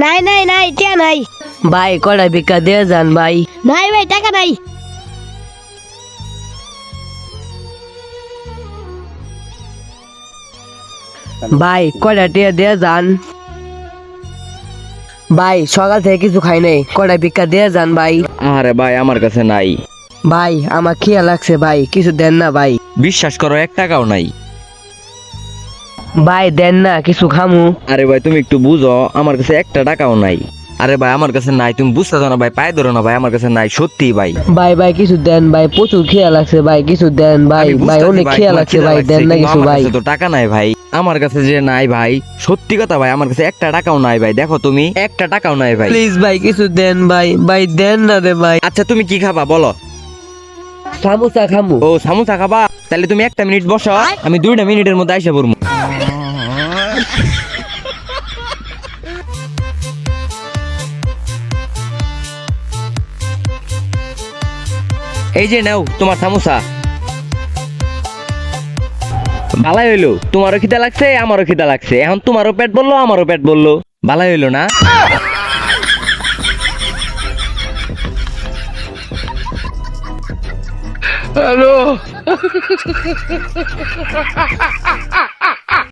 নাই নাই নাই টিয়া নাই। ভাই কড়া ভিক্ষা দিয়ে যান ভাই। নাই ভাই টাকা নাই। ভাই কড়া টিয়া দিয়ে যান। ভাই সকাল থেকে কিছু খাই নাই, কড়া ভিক্ষা দিয়ে যান ভাই। আরে ভাই আমার কাছে নাই। ভাই আমার খিয়া লাগছে ভাই, কিছু দেন না ভাই। বিশ্বাস করো 1 টাকাও নাই। ভাই দেন না কিছু খামু। আরে ভাই তুমি একটু বুঝো, আমার কাছে 1 টাকাও নাই। আরে ভাই আমার কাছে নাই, তুমি বুঝতেছো না ভাই, পায়ে ধরো না ভাই, আমার কাছে নাই সত্যি ভাই। ভাই ভাই কিছু দেন ভাই, প্রচুর খিয়া লাগছে ভাই, কিছু দেন ভাই। আমি ভাই বুঝতাছি অনেক খিয়া তোমার লাগছে খিদা ভাই, লাগছে, দেন না কিন্তু কিছু আমার ভাই। কাছে তো টাকা নাই ভাই, আমার কাছে যে নাই ভাই, সত্যি কথা ভাই, আমার কাছে 1 টাকাও নাই ভাই। দেখো তুমি 1 টাকাও নাই ভাই। প্লিজ ভাই কিছু দেন ভাই, ভাই দেন না রে ভাই। আচ্ছা তুমি কি খাবা বলো? সামোসা খামু। ও সামোসা খাবা? তাহলে তুমি 1 মিনিট বসো, আমি 2 মিনিটের মধ্যে আইসা পড়বো। এই যে নাও তোমার সামোসা। ভালাই হইলো, তোমারও খিদা লাগছে আমারও খিদা লাগছে, এখন তোমারও পেট বললো আমারও পেট বললো, ভালাই হইলো না? হ্যালো